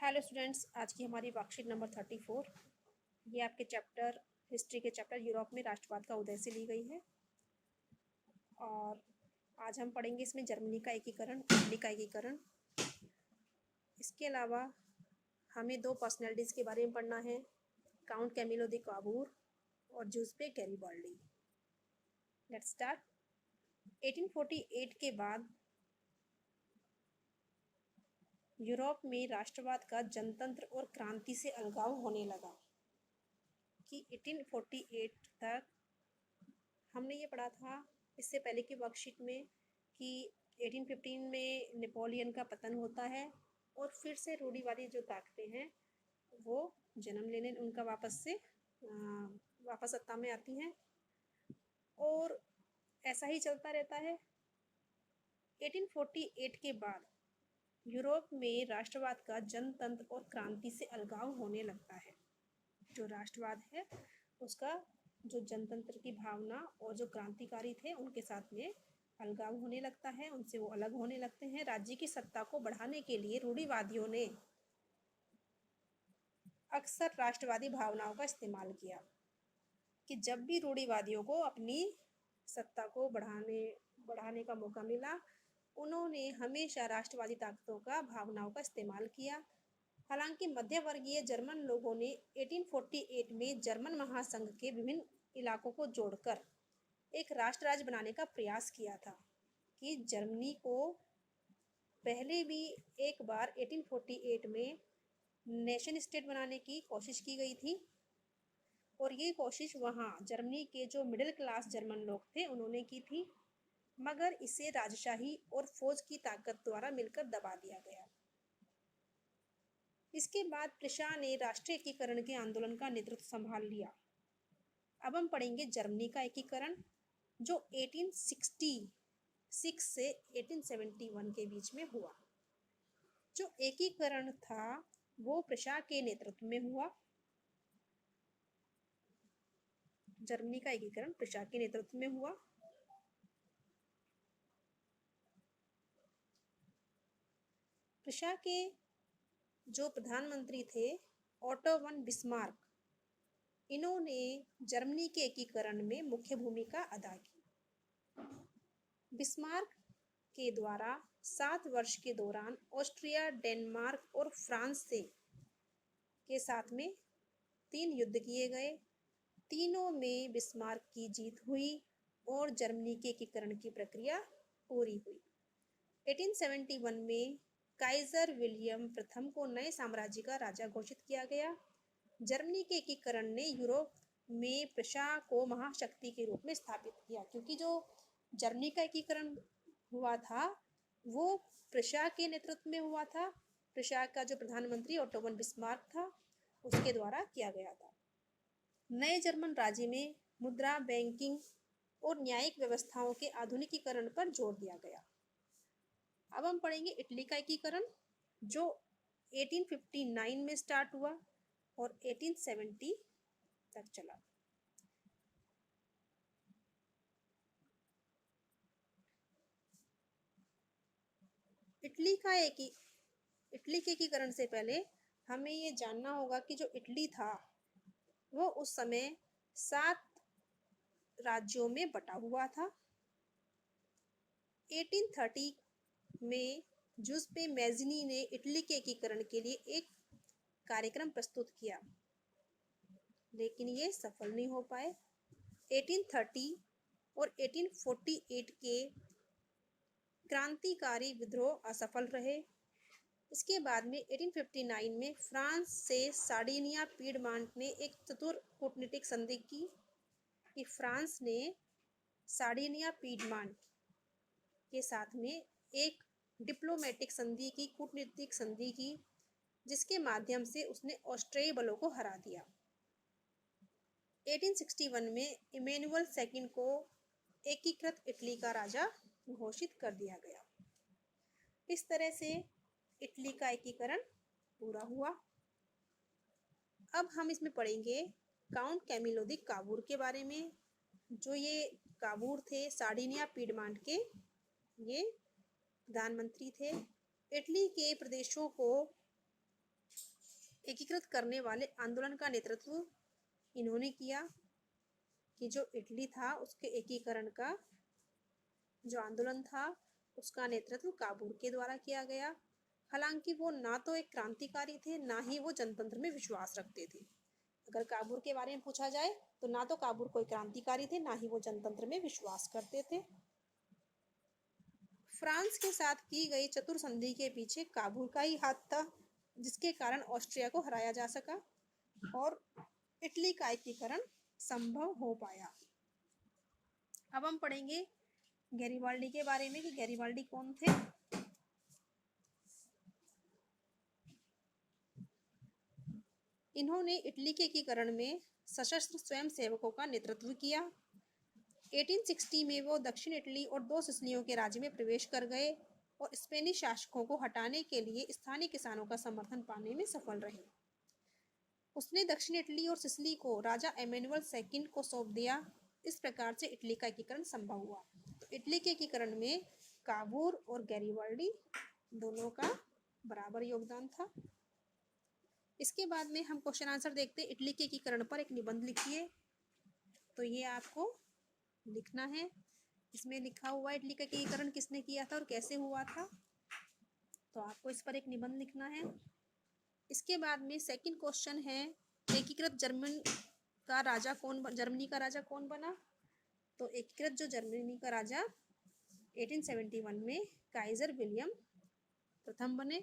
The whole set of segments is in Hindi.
हेलो स्टूडेंट्स, आज की हमारी वर्कशीट नंबर 34 ये आपके चैप्टर हिस्ट्री के चैप्टर यूरोप में राष्ट्रवाद का उदय से ली गई है। और आज हम पढ़ेंगे इसमें जर्मनी का एकीकरण, इटली का एकीकरण। इसके अलावा हमें दो पर्सनैलिटीज़ के बारे में पढ़ना है, काउंट कैमिलो दी काबूर और जूसेप्पे गैरिबाल्डी। Let's start. 1848 के बाद यूरोप में राष्ट्रवाद का जनतंत्र और क्रांति से अलगाव होने लगा कि 1848 तक हमने ये पढ़ा था इससे पहले की वर्कशीट में कि 1815 में नेपोलियन का पतन होता है और फिर से रूढ़िवादी जो ताकतें हैं वो जन्म लेने उनका वापस सत्ता में आती हैं और ऐसा ही चलता रहता है। 1848 के बाद यूरोप में राष्ट्रवाद का जनतंत्र और क्रांति से अलगाव होने लगता है। जो राष्ट्रवाद है उसका जो जनतंत्र की भावना और जो क्रांतिकारी थे उनके साथ में अलगाव होने लगता है, उनसे वो अलग होने लगते हैं। राज्य की सत्ता को बढ़ाने के लिए रूढ़िवादियों ने अक्सर राष्ट्रवादी भावनाओं का इस्तेमाल किया कि जब भी रूढ़िवादियों को अपनी सत्ता को बढ़ाने का मौका मिला, उन्होंने हमेशा राष्ट्रवादी ताकतों का भावनाओं का इस्तेमाल किया। हालांकि मध्यवर्गीय जर्मन लोगों ने 1848 में जर्मन महासंघ के विभिन्न इलाकों को जोड़कर एक राष्ट्र राज्य बनाने का प्रयास किया था कि जर्मनी को पहले भी एक बार 1848 में नेशन स्टेट बनाने की कोशिश की गई थी और ये कोशिश वहाँ जर्मनी के जो मिडिल क्लास जर्मन लोग थे उन्होंने की थी, मगर इसे राजशाही और फौज की ताकत द्वारा मिलकर दबा दिया गया। इसके बाद प्रिशा ने राष्ट्रीय एकीकरण के आंदोलन का नेतृत्व संभाल लिया। अब हम पढ़ेंगे जर्मनी का एकीकरण जो 1866 से 1871 के बीच में हुआ। जो एकीकरण था वो प्रिशा के नेतृत्व में हुआ। जर्मनी का एकीकरण प्रिशा के नेतृत्व में हुआ। प्रिशा के जो प्रधानमंत्री थे ऑटो वन बिस्मार्क, इन्होंने जर्मनी के एकीकरण में मुख्य भूमिका अदा की। बिस्मार्क के द्वारा 7 वर्ष के दौरान ऑस्ट्रिया, डेनमार्क और फ्रांस के साथ में 3 युद्ध किए गए। तीनों में बिस्मार्क की जीत हुई और जर्मनी के एकीकरण की प्रक्रिया पूरी हुई। 1871 में काइजर विलियम प्रथम को नए साम्राज्य का राजा घोषित किया गया। जर्मनी के एकीकरण ने यूरोप में प्रिशा को महाशक्ति के रूप में स्थापित किया, क्योंकि जो जर्मनी का एकीकरण हुआ था वो प्रिशा के नेतृत्व में हुआ था। प्रिशा का जो प्रधानमंत्री ऑटो वन बिस्मार्क था उसके द्वारा किया गया था। नए जर्मन राज्य में मुद्रा, बैंकिंग और न्यायिक व्यवस्थाओं के आधुनिकीकरण पर जोर दिया गया। अब हम पढ़ेंगे इटली का एकीकरण जो 1859 में स्टार्ट हुआ और 1870 तक चला। इटली के एकीकरण से पहले हमें ये जानना होगा कि जो इटली था वो उस समय 7 राज्यों में बटा हुआ था। 1830 में जूसेप्पे मैज़िनी ने इटली के एकीकरण के लिए एक कार्यक्रम प्रस्तुत किया, लेकिन ये सफल नहीं हो पाए। 1830 और 1848 के क्रांतिकारी विद्रोह असफल रहे। इसके बाद में 1859 में फ्रांस से सार्डिनिया पीडमांट ने एक चतुर कूटनीतिक संधि की कि फ्रांस ने सार्डिनिया पीडमांट के साथ में एक डिप्लोमेटिक संधि की, कूटनीतिक संधि की, जिसके माध्यम से उसने ऑस्ट्रियाई बलों को हरा दिया। 1861 में इमैनुअल सेकंड को एकीकृत इटली का राजा घोषित कर दिया गया। इस तरह से इटली का एकीकरण पूरा हुआ। अब हम इसमें पढ़ेंगे काउंट कैमिलो दी काबूर के बारे में। जो ये काबूर थे सार्डिनिया पीडमांट के ये प्रधानमंत्री थे। इटली के प्रदेशों को एकीकृत करने वाले आंदोलन का नेतृत्व इन्होंने किया कि जो इटली था उसके एकीकरण का जो आंदोलन था उसका नेतृत्व काबूर के द्वारा किया गया। हालांकि वो ना तो एक क्रांतिकारी थे, ना ही वो जनतंत्र में विश्वास रखते थे। अगर काबूर के बारे में पूछा जाए तो ना तो काबूर कोई क्रांतिकारी थे, ना ही वो जनतंत्र में विश्वास करते थे। फ्रांस के साथ की गई चतुर संधि के पीछे काबूल का ही हाथ था, जिसके कारण ऑस्ट्रिया को हराया जा सका और इटली का एकीकरण संभव हो पाया। अब हम पढ़ेंगे गैरिबाल्डी के बारे में कि गैरिबाल्डी कौन थे। इन्होंने इटली के एकीकरण में सशस्त्र स्वयंसेवकों का नेतृत्व किया। 1860 में वो दक्षिण इटली और 2 सिसिलियों के राज्य में प्रवेश कर गए और स्पेनिश शासकों को हटाने के लिए स्थानीय किसानों का समर्थन पाने में सफल रहे। उसने दक्षिण इटली और सिसिली को राजा एमेनुअल II को सौंप दिया। इस प्रकार से इटली का एकीकरण संभव हुआ। तो इटली के एकीकरण में काबूर और गैरिबाल्डी दोनों का बराबर योगदान था। इसके बाद में हम क्वेश्चन आंसर देखते हैं। इटली के एकीकरण पर एक निबंध लिखिए। तो ये आपको लिखना है। इसमें लिखा हुआ इटली का एकीकरण किसने किया था और कैसे हुआ था, तो आपको इस पर एक निबंध लिखना है। इसके बाद में सेकंड क्वेश्चन है, एकीकृत जर्मनी का राजा कौन बना। तो एकीकृत जो जर्मनी का राजा 1871 में काइजर विलियम प्रथम बने।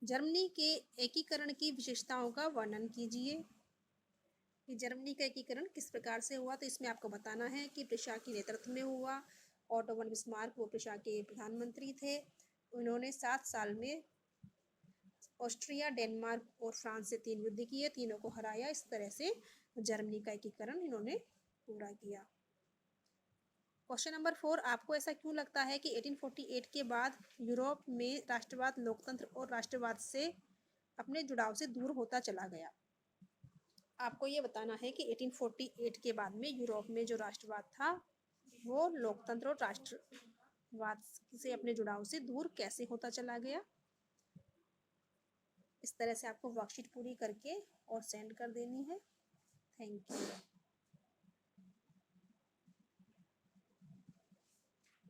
जर्मनी के एकीकरण की विशेषताओं का वर्णन कीजिए कि जर्मनी का एकीकरण किस प्रकार से हुआ। तो इसमें आपको बताना है कि प्रिशा के नेतृत्व में हुआ। ऑटो वन बिस्मार्क वो प्रिशा के प्रधानमंत्री थे। उन्होंने 7 साल में ऑस्ट्रिया, डेनमार्क और फ्रांस से 3 युद्ध किए, तीनों को हराया। इस तरह से जर्मनी का एकीकरण इन्होंने पूरा किया। क्वेश्चन नंबर 4, आपको ऐसा क्यों लगता है कि 1848 के बाद यूरोप में राष्ट्रवाद लोकतंत्र और राष्ट्रवाद से अपने जुड़ाव से दूर होता चला गया। आपको ये बताना है कि 1848 के बाद में यूरोप में जो राष्ट्रवाद था वो लोकतंत्र और राष्ट्रवाद से अपने जुड़ाव से दूर कैसे होता चला गया। इस तरह से आपको वर्कशीट पूरी करके और सेंड कर देनी है। Thank you.